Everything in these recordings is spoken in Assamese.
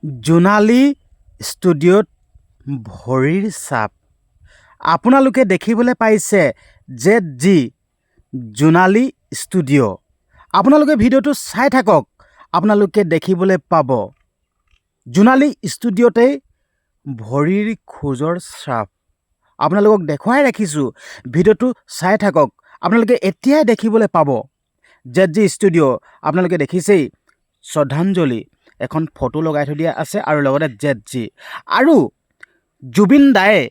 জোনালী ষ্টুডিঅ'ত ভৰিৰ ছাপ আপোনালোকে দেখিবলৈ পাইছে ZG জোনালী ষ্টুডিঅ'। আপোনালোকে ভিডিঅ'টো চাই থাকক, আপোনালোকে দেখিবলৈ পাব জোনালী ষ্টুডিঅ'তেই ভৰিৰ খোজৰ ছাপ। আপোনালোকক দেখুৱাই ৰাখিছোঁ, ভিডিঅ'টো চাই থাকক, আপোনালোকে এতিয়াই দেখিবলৈ পাব ZG ষ্টুডিঅ'। আপোনালোকে দেখিছেই শ্ৰদ্ধাঞ্জলি এখন ফটো লগাই থৈ দিয়া আছে আৰু লগতে ZG আৰু জুবিন দায়ে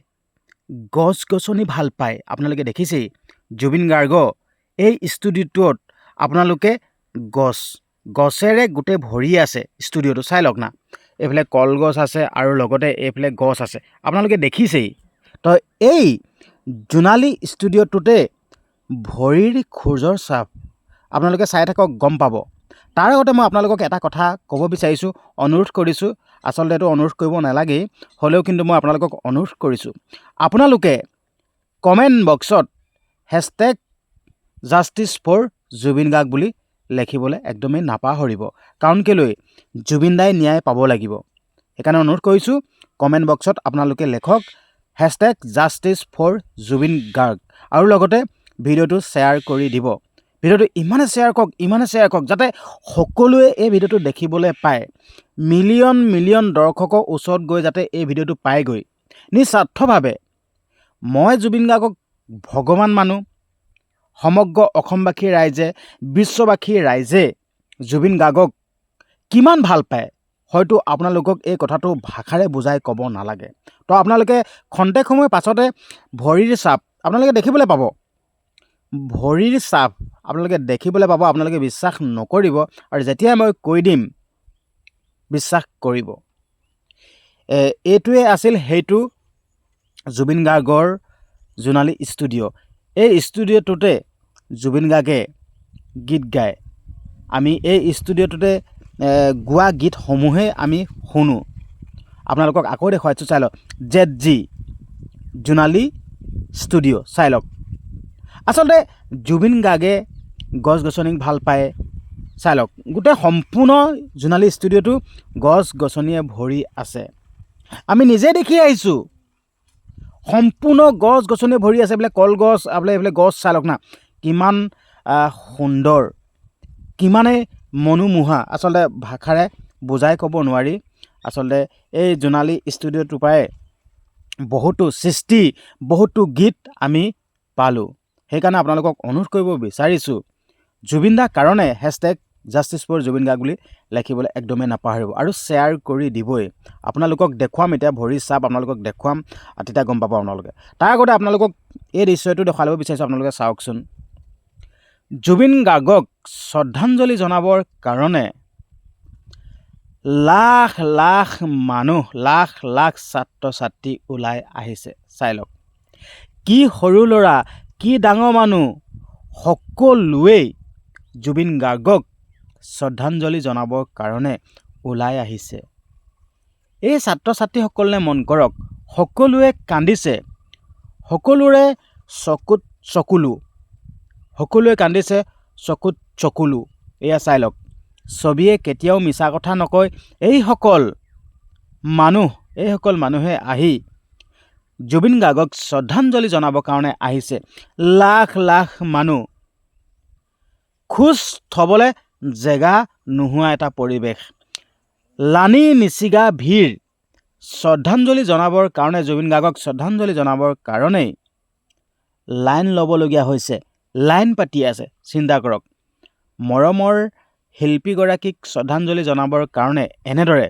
গছ গছনি ভাল পায়। আপোনালোকে দেখিছেই জুবিন গাৰ্গ এই ষ্টুডিঅ'টোত আপোনালোকে গছেৰে গোটেই ভৰি আছে। ষ্টুডিঅ'টো চাই লওক না, এইফালে কলগছ আছে আৰু লগতে এইফালে গছ আছে, আপোনালোকে দেখিছেই। তো এই জোনালী ষ্টুডিঅ'টোতে ভৰিৰ খোজৰ ছাপ আপোনালোকে চাই থাকক, গম পাব। তাৰ আগতে মই আপোনালোকক এটা কথা ক'ব বিচাৰিছোঁ, অনুৰোধ কৰিছোঁ। আচলতে এইটো অনুৰোধ কৰিব নালাগেই, হ'লেও কিন্তু মই আপোনালোকক অনুৰোধ কৰিছোঁ, আপোনালোকে কমেণ্ট বক্সত #জাষ্টিছ ফৰ জুবিন গাৰ্গ বুলি লিখিবলৈ একদমেই নাপাহৰিব। কাৰণ কেলৈ, জুবিন দাই ন্যায় পাব লাগিব। সেইকাৰণে অনুৰোধ কৰিছোঁ, কমেণ্ট বক্সত আপোনালোকে লিখক #জাষ্টিছ ফৰ জুবিন গাৰ্গ আৰু লগতে ভিডিঅ'টো শ্বেয়াৰ কৰি দিব। ভিডিঅ'টো ইমানে শ্বেয়াৰ কৰক যাতে সকলোৱে এই ভিডিঅ'টো দেখিবলৈ পায়। মিলিয়ন মিলিয়ন দৰ্শকৰ ওচৰত গৈ যাতে এই ভিডিঅ'টো পায়গৈ নিস্বাৰ্থভাৱে। মই জুবিন গাৰ্গক ভগৱান মানুহ। সমগ্ৰ অসমবাসী ৰাইজে, বিশ্ববাসী ৰাইজে জুবিন গাৰ্গক কিমান ভাল পায়, হয়তো আপোনালোকক এই কথাটো ভাষাৰে বুজাই ক'ব নালাগে। তো আপোনালোকে খন্তেক সময়ৰ পাছতে ভৰিৰ ছাপ আপোনালোকে দেখিবলৈ পাব। ভৰিৰ ছাপ আপোনালোকে দেখিবলৈ পাব। আপোনালোকে বিশ্বাস নকৰিব আৰু যেতিয়াই মই কৈ দিম বিশ্বাস কৰিব। এইটোৱে আছিল সেইটো জুবিন গাৰ্গৰ জোনালী ষ্টুডিঅ'। এই ষ্টুডিঅ'টোতে জুবিন গাৰ্গে গীত গায়। আমি এই ষ্টুডিঅ'টোতে গোৱা গীতসমূহেই আমি শুনো। আপোনালোকক আকৌ দেখুৱাইছোঁ, চাই লওক ZG জোনালী ষ্টুডিঅ', চাই লওক। আচলতে জুবিন গাৰ্গে গছ গছনিক ভাল পায়। চাই লওক, গোটেই সম্পূৰ্ণ জোনালী ষ্টুডিঅ'টো গছ গছনিয়ে ভৰি আছে। আমি নিজে দেখি আহিছোঁ, সম্পূৰ্ণ গছ গছনিয়ে ভৰি আছে। বোলে কলগছ, এইফালে গছ চাই লওক না, কিমান সুন্দৰ, কিমানে মনোমোহা। আচলতে ভাষাৰে বুজাই ক'ব নোৱাৰি। আচলতে এই জোনালী ষ্টুডিঅ'টোৰ পৰাই বহুতো সৃষ্টি, বহুতো গীত আমি পালোঁ। সেইকাৰণে আপোনালোকক অনুৰোধ কৰিব বিচাৰিছোঁ, জুবিন দাৰ কাৰণে #জাষ্টিছ ফৰ জুবিন গাৰ্গ বুলি লিখিবলৈ একদমেই নাপাহৰিব আৰু শ্বেয়াৰ কৰি দিবই। আপোনালোকক দেখুৱাম এতিয়া ভৰিৰ ছাপ, আপোনালোকক দেখুৱাম, তেতিয়া গম পাব আপোনালোকে। তাৰ আগতে আপোনালোকক এই দৃশ্যটো দেখুৱাই ল'ব বিচাৰিছোঁ, আপোনালোকে চাওকচোন। জুবিন গাৰ্গক শ্ৰদ্ধাঞ্জলি জনাবৰ কাৰণে লাখ লাখ মানুহ, লাখ লাখ ছাত্ৰ ছাত্ৰী ওলাই আহিছে। চাই লওক, কি সৰু ল'ৰা, কি ডাঙৰ মানুহ, সকলোৱেই জুবিন গাৰ্গক শ্ৰদ্ধাঞ্জলি জনাবৰ কাৰণে ওলাই আহিছে। এই ছাত্ৰ ছাত্ৰীসকলে মন কৰক, সকলোৱে কান্দিছে, সকলোৰে চকুত চকুলো, সকলোৱে কান্দিছে, চকুত চকুলো। এয়া চাই লওক, ছবিয়ে কেতিয়াও মিছা কথা নকয়। এইসকল মানুহে আহি জুবিন গাৰ্গক শ্ৰদ্ধাঞ্জলি জনাবৰ কাৰণে আহিছে। লাখ লাখ মানুহ, খোজ থ'বলৈ জেগা নোহোৱা এটা পৰিৱেশ, লানি নিচিগা ভিৰ। শ্ৰদ্ধাঞ্জলি জনাবৰ কাৰণে, জুবিন গাৰ্গক শ্ৰদ্ধাঞ্জলি জনাবৰ কাৰণেই লাইন ল'বলগীয়া হৈছে, লাইন পাতি আছে। চিন্তা কৰক, মৰমৰ শিল্পীগৰাকীক শ্ৰদ্ধাঞ্জলি জনাবৰ কাৰণে এনেদৰে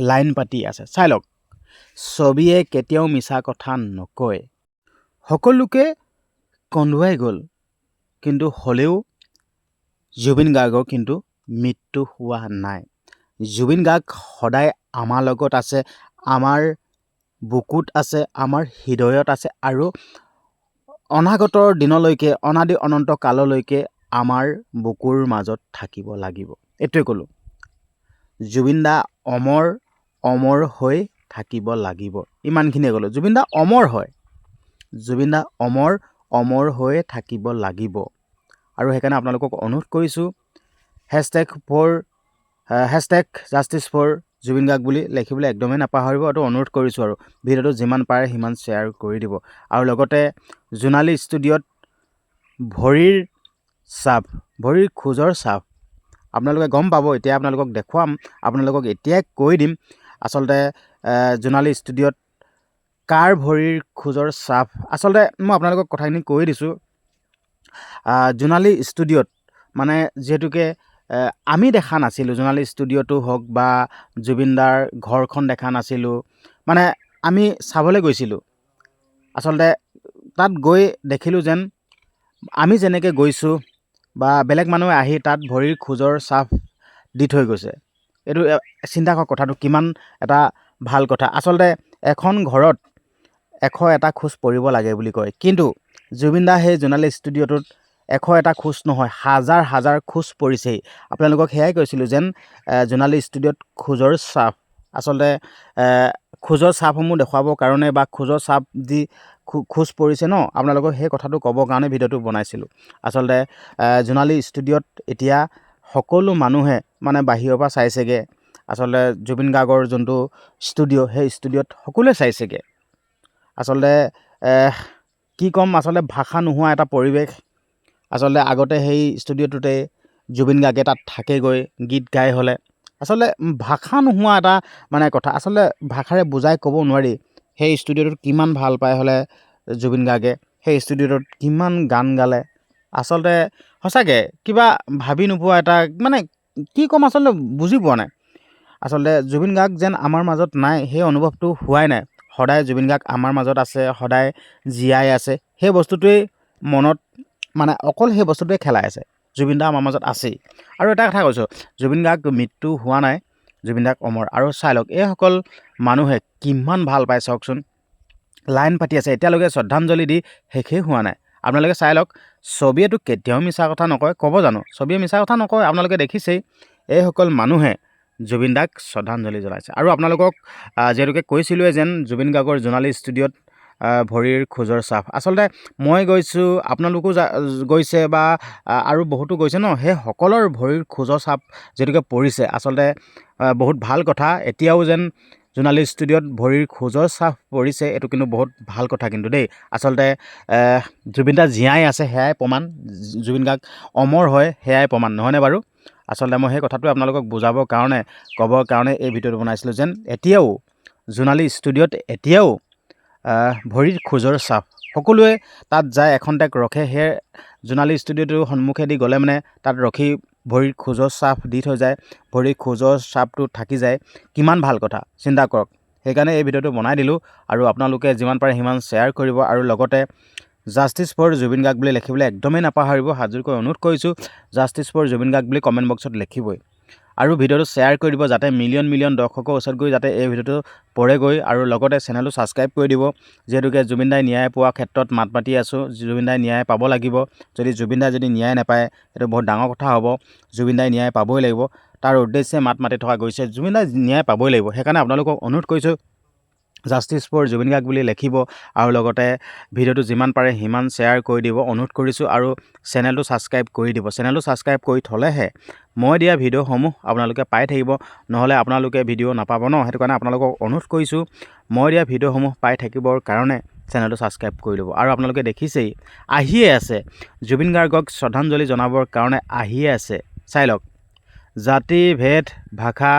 লাইন পাতি আছে। চাই লওক, ছবিয়ে কেতিয়াও মিছা কথা নকয়। সকলোকে কন্দুৱাই গ'ল, কিন্তু হ'লেও জুবিন গাৰ্গৰ কিন্তু মৃত্যু হোৱা নাই। জুবিন গাৰ্গ সদায় আমাৰ লগত আছে, আমাৰ বুকুত আছে, আমাৰ হৃদয়ত আছে আৰু অনাগতৰ দিনলৈকে, অনাদি অনন্ত কাললৈকে আমাৰ বুকুৰ মাজত থাকিব লাগিব। এইটোৱে ক'লোঁ, জুবিন দা অমৰ, অমৰ হৈ থাকিব লাগিব। ইমানখিনিয়ে ক'লোঁ, জুবিন দা অমৰ হয়, জুবিন দা অমৰ, অমৰ হৈ থাকিব লাগিব। আৰু সেইকাৰণে আপোনালোকক অনুৰোধ কৰিছোঁ, #জাষ্টিছ ফৰ জুবিন গাৰ্গ বুলি লিখিবলৈ একদমেই নাপাহৰিব আৰু অনুৰোধ কৰিছোঁ আৰু ভিডিঅ'টো যিমান পাৰে সিমান শ্বেয়াৰ কৰি দিব আৰু লগতে জোনালী ষ্টুডিঅ'ত ভৰিৰ ছাপ ভৰিৰ খোজৰ ছাপ আপোনালোকে গম পাব এতিয়া আপোনালোকক দেখুৱাম আপোনালোকক এতিয়াই কৈ দিম আচলতে জোনালী ষ্টুডিঅ'ত কাৰ ভৰিৰ খোজৰ ছাপ আচলতে মই আপোনালোকক কথাখিনি কৈ দিছোঁ জোনালী ষ্টুডিঅ'ত মানে যিহেতুকে আমি দেখা নাছিলোঁ জোনালী ষ্টুডিঅ'টো হওক বা জুবিনদাৰ ঘৰখন দেখা নাছিলোঁ মানে আমি চাবলৈ গৈছিলোঁ আচলতে তাত গৈ দেখিলোঁ যেন আমি যেনেকৈ গৈছোঁ বা বেলেগ মানুহে আহি তাত ভৰিৰ খোজৰ ছাপ দি থৈ গৈছে এইটো চিন্তা কৰক কথাটো কিমান এটা ভাল কথা আচলতে এখন ঘৰত 101টা খোজ পৰিব লাগে বুলি কয় কিন্তু জুবিনদা সেই জোনালী ষ্টুডিঅ'টোত 101টা খোজ নহয় হাজাৰ হাজাৰ খোজ পৰিছেই আপোনালোকক সেয়াই কৈছিলোঁ যেন জোনালী ষ্টুডিঅ'ত খোজৰ ছাপ আচলতে খোজৰ ছাপসমূহ দেখুৱাবৰ কাৰণে বা খোজৰ ছাপ দি খোজ পৰিছে ন আপোনালোকক সেই কথাটো ক'বৰ কাৰণে ভিডিঅ'টো বনাইছিলোঁ আচলতে জোনালী ষ্টুডিঅ'ত এতিয়া সকলো মানুহে মানে বাহিৰৰ পৰা চাইছেগৈ আচলতে জুবিন গাৰ্গৰ যোনটো ষ্টুডিঅ' সেই ষ্টুডিঅ'ত সকলোৱে চাইছেগৈ আচলতে কি ক'ম আচলতে ভাষা নোহোৱা এটা পৰিৱেশ আচলতে আগতে সেই ষ্টুডিঅ'টোতে জুবিন গাৰ্গে তাত থাকেগৈ গীত গাই হ'লে আচলতে ভাষা নোহোৱা এটা মানে কথা আচলতে ভাষাৰে বুজাই ক'ব নোৱাৰি সেই ষ্টুডিঅ'টোত কিমান ভাল পাই হ'লে জুবিন গাৰ্গে সেই ষ্টুডিঅ'টোত কিমান গান গালে আচলতে সঁচাকৈ কিবা ভাবি নোপোৱা এটা মানে কি ক'ম আচলতে বুজি পোৱা নাই আচলতে জুবিন গাৰ্গ যেন আমাৰ মাজত নাই সেই অনুভৱটো হোৱাই নাই সদায় জুবিন গাৰ্গ আমাৰ মাজত আছে সদায় জীয়াই আছে সেই বস্তুটোৱেই মনত মানে অকল সেই বস্তুটোৱে খেলাই আছে জুবিন দা আমাৰ মাজত আছেই আৰু এটা কথা কৈছোঁ জুবিন গাৰ্গ মৃত্যু হোৱা নাই জুবিন দাক অমৰ আৰু চাই লওক এইসকল মানুহে কিমান ভাল পায় চাওকচোন লাইন পাতি আছে এতিয়ালৈকে শ্ৰদ্ধাঞ্জলি দি শেষেই হোৱা নাই আপোনালোকে চাই লওক ছবিয়েতো কেতিয়াও মিছা কথা নকয় ক'ব জানো ছবিয়ে মিছা কথা নকয় আপোনালোকে দেখিছেই এইসকল মানুহে জুবিন দাক শ্ৰদ্ধাঞ্জলি জ্বলাইছে আৰু আপোনালোকক যিহেতুকে কৈছিলোঁৱে যেন জুবিন গাৰ্গৰ জোনালী ষ্টুডিঅ'ত ভৰিৰ খোজৰ ছাপ আচলতে মই গৈছোঁ আপোনালোকো গৈছে বা আৰু বহুতো গৈছে ন সেই সকলৰ ভৰিৰ খোজৰ ছাপ যিহেতুকে পৰিছে আচলতে বহুত ভাল কথা এতিয়াও যেন জোনালী ষ্টুডিঅ'ত ভৰিৰ খোজৰ ছাপ পৰিছে এইটো কিন্তু বহুত ভাল কথা কিন্তু দেই আচলতে জুবিন দা জীয়াই আছে সেয়াই প্ৰমাণ জুবিন গাৰ্গ অমৰ হয় সেয়াই প্ৰমাণ নহয়নে বাৰু আচলতে মই সেই কথাটো আপোনালোকক বুজাবৰ কাৰণে ক'বৰ কাৰণে এই ভিডিঅ'টো বনাইছিলোঁ যেন এতিয়াও জোনালী ষ্টুডিঅ'ত এতিয়াও ভৰিৰ খোজৰ ছাপ সকলোৱে তাত যায় এখন্তেক ৰখে সেই জোনালী ষ্টুডিঅ'টোৰ সন্মুখেদি গ'লে মানে তাত ৰখি ভৰিৰ খোজৰ ছাপ দি থৈ যায় ভৰিৰ খোজৰ ছাপটো থাকি যায় কিমান ভাল কথা চিন্তা কৰক সেইকাৰণে এই ভিডিঅ'টো বনাই দিলোঁ আৰু আপোনালোকে যিমান পাৰে সিমান শ্বেয়াৰ কৰিব আৰু লগতে জাষ্টিছ ফৰ জুবিন গাৰ্গ বুলি লিখিবলৈ একদমেই নাপাহৰিব হাজৰিকৈ অনুৰোধ কৰিছোঁ জাষ্টিছ ফৰ জুবিন গাৰ্গ বুলি কমেণ্ট বক্সত লিখিবই আৰু ভিডিঅ'টো শ্বেয়াৰ কৰি দিব যাতে মিলিয়ন দৰ্শকৰ ওচৰত গৈ যাতে এই ভিডিঅ'টো পৰেগৈ আৰু লগতে চেনেলটো ছাবস্ক্ৰাইব কৰি দিব যিহেতুকে জুবিন দাই ন্যায় পোৱাৰ ক্ষেত্ৰত মাত মাতি আছোঁ জুবিন দাই ন্যায় পাব লাগিব যদি জুবিন দাই যদি ন্যায় নাপায় সেইটো বহুত ডাঙৰ কথা হ'ব জুবিন দাই ন্যায় পাবই লাগিব তাৰ উদ্দেশ্যে মাত মাতি থকা গৈছে জুবিন দাই ন্যায় পাবই লাগিব সেইকাৰণে আপোনালোকক অনুৰোধ কৰিছোঁ জাষ্টিছ ফৰ জুবিন গাৰ্গ বুলি লিখিব আৰু লগতে ভিডিঅ'টো যিমান পাৰে সিমান শ্বেয়াৰ কৰি দিব অনুৰোধ কৰিছোঁ আৰু চেনেলটো ছাবস্ক্ৰাইব কৰি দিব চেনেলটো ছাবস্ক্ৰাইব কৰি থ'লেহে মই দিয়া ভিডিঅ'সমূহ আপোনালোকে পাই থাকিব নহ'লে আপোনালোকে ভিডিঅ' নাপাব ন সেইটো কাৰণে আপোনালোকক অনুৰোধ কৰিছোঁ মই দিয়া ভিডিঅ'সমূহ পাই থাকিবৰ কাৰণে চেনেলটো ছাবস্ক্ৰাইব কৰি ল'ব আৰু আপোনালোকে দেখিছেই আহিয়ে আছে জুবিন গাৰ্গক শ্ৰদ্ধাঞ্জলি জনাবৰ কাৰণে আহিয়ে আছে চাই লওক জাতি ভেদ ভাষা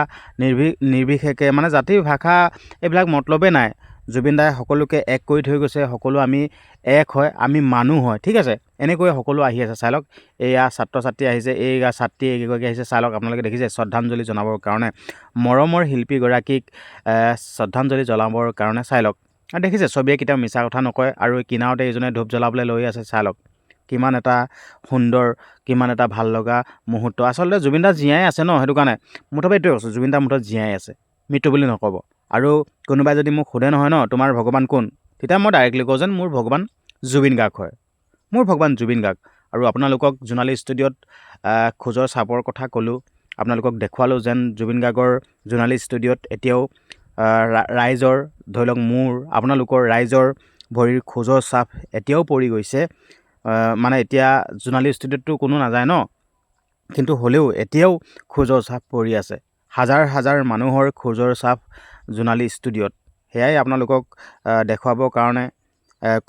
নিৰ্বিশেষে মানে জাতি ভাষা এইবিলাক মতলবেই নাই জুবিন দাই সকলোকে এক কৰি থৈ গৈছে সকলো আমি এক হয় আমি মানুহ হয় ঠিক আছে এনেকৈ সকলো আহি আছে চাই লওক এয়া ছাত্ৰ ছাত্ৰী আহিছে এইয়া ছাত্ৰী এইকেইগৰাকী আহিছে চাই লওক আপোনালোকে দেখিছে শ্ৰদ্ধাঞ্জলি জনাবৰ কাৰণে মৰমৰ শিল্পীগৰাকীক শ্ৰদ্ধাঞ্জলি জনাবৰ কাৰণে চাই লওক আৰু দেখিছে ছবিয়ে কেতিয়াও মিছা কথা নকয় আৰু কিনাৰতে এইজনে ধূপ জ্বলাবলৈ লৈ আছে চাই লওক কিমান এটা সুন্দৰ কিমান এটা ভাল লগা মুহূৰ্ত আচলতে জুবিন দা জীয়াই আছে ন সেইটো কাৰণে মুঠতে এইটোৱে কৈছোঁ জুবিন দা মুঠত জীয়াই আছে মৃত্যু বুলি নক'ব আৰু কোনোবাই যদি মোক সোধে নহয় ন তোমাৰ ভগৱান কোন তেতিয়া মই ডাইৰেক্টলি কওঁ যেন মোৰ ভগৱান জুবিন গাৰ্গ হয় মোৰ ভগৱান জুবিন গাৰ্গ আৰু আপোনালোকক জোনালী ষ্টুডিঅ'ত খোজৰ ছাপৰ কথা ক'লোঁ আপোনালোকক দেখুৱালোঁ যেন জুবিন গাৰ্গৰ জোনালী ষ্টুডিঅ'ত এতিয়াও ৰাইজৰ ধৰি লওক মোৰ আপোনালোকৰ ৰাইজৰ ভৰিৰ খোজৰ ছাপ এতিয়াও পৰি গৈছে মানে এতিয়া জোনালী ষ্টুডিঅ'তটো কোনো নাযায় ন কিন্তু হ'লেও এতিয়াও খোজৰ ছাপ পৰি আছে হাজাৰ হাজাৰ মানুহৰ খোজৰ চাপ জোনালী ষ্টুডিঅ'ত। সেয়াই আপোনালোকক দেখুৱাবৰ কাৰণে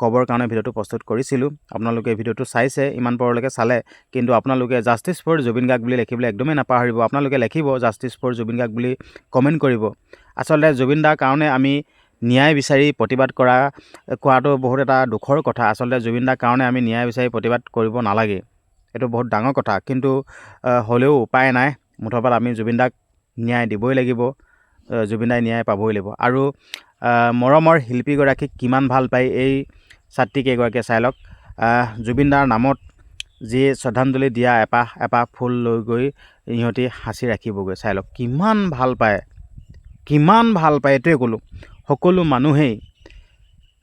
ক'বৰ কাৰণে ভিডিঅ'টো প্ৰস্তুত কৰিছিলোঁ। আপোনালোকে ভিডিঅ'টো চাইছে, ইমান পৰলৈকে চালে, কিন্তু আপোনালোকে জাষ্টিছ ফৰ জুবিন গাৰ্গ বুলি লিখিবলৈ একদমেই নাপাহৰিব। আপোনালোকে লিখিব জাষ্টিছ ফৰ জুবিন গাৰ্গ বুলি কমেণ্ট কৰিব। আচলতে জুবিন দাৰ কাৰণে আমি ন্যায় বিচাৰি প্ৰতিবাদ কৰাটো বহুত এটা দুখৰ কথা। আচলতে জুবিন দাৰ কাৰণে আমি ন্যায় বিচাৰি প্ৰতিবাদ কৰিব নালাগে, এইটো বহুত ডাঙৰ কথা। কিন্তু হ'লেও উপায় নাই, মুঠৰ আমি জুবিন দাক ন্যায় দিবই লাগিব, জুবিন দাই ন্যায় পাবই লাগিব। আৰু মৰমৰ শিল্পীগৰাকীক কিমান ভাল পায় এই ছাত্ৰীকেইগৰাকীয়ে চাই লওক। জুবিন দাৰ নামত যি শ্ৰদ্ধাঞ্জলি দিয়া এপাহ এপাহ ফুল লৈ গৈ ইহঁতি সাঁচি ৰাখিবগৈ। চাই লওক কিমান ভাল পায়, কিমান ভাল পায়। এইটোৱে ক'লোঁ, সকলো মানুহেই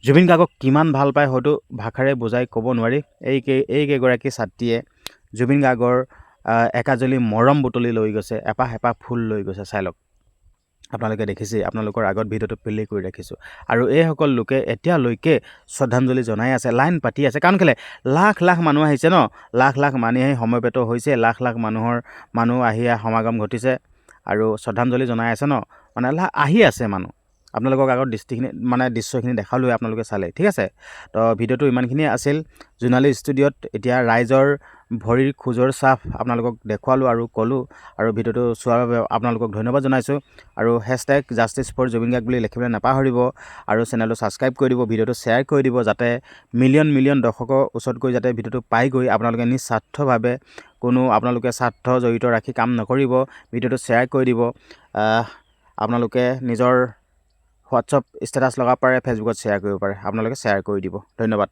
জুবিন গাৰ্গক কিমান ভাল পায় হয়তো ভাষাৰে বুজাই ক'ব নোৱাৰি। এইকেইগৰাকী ছাত্ৰীয়ে জুবিন গাৰ্গৰ একাজলি মৰম বুটলি লৈ গৈছে, এপাহ এপাহ ফুল লৈ গৈছে। চাই লওক, আপোনালোকে দেখিছে, আপোনালোকৰ আগত ভিডিঅ'টো প্লে কৰি ৰাখিছোঁ। আৰু এইসকল লোকে এতিয়ালৈকে শ্ৰদ্ধাঞ্জলি জনাই আছে, লাইন পাতি আছে। কাৰণ কেলৈ, লাখ লাখ মানুহ আহিছে ন, লাখ লাখ মানুহে সমবেত হৈছে, লাখ লাখ মানুহ আহি সমাগম ঘটিছে আৰু শ্ৰদ্ধাঞ্জলি জনাই আছে ন, মানে আহি আছে মানুহ। আপোনালোকক আগত দৃশ্যখিনি দেখালৈ আপোনালোকে চালে, ঠিক আছে। তো ভিডিঅ'টো ইমানখিনিয়ে আছিল। জোনালী ষ্টুডিঅ'ত এতিয়া ৰাইজৰ ভৰিৰ খোজৰ চাপ আপোনালোকক দেখুৱালোঁ আৰু ক'লোঁ। আৰু ভিডিঅ'টো চোৱাৰ বাবে আপোনালোকক ধন্যবাদ জনাইছোঁ। আৰু hashtag justice for Zubeen Garg বুলি লিখিবলৈ নাপাহৰিব। আৰু চেনেলটো ছাবস্ক্ৰাইব কৰি দিব, ভিডিঅ'টো শ্বেয়াৰ কৰি দিব, যাতে মিলিয়ন দৰ্শকৰ ওচৰত গৈ যাতে ভিডিঅ'টো পাইগৈ। আপোনালোকে নিস্বাৰ্থভাৱে কোনো আপোনালোকে স্বাৰ্থ জড়িত ৰাখি কাম নকৰিব, ভিডিঅ'টো শ্বেয়াৰ কৰি দিব। আপোনালোকে নিজৰ হোৱাটছআপ ষ্টেটাছ লগাব পাৰে, ফেচবুকত শ্বেয়াৰ কৰিব পাৰে, আপোনালোকে শ্বেয়াৰ কৰি দিব। ধন্যবাদ।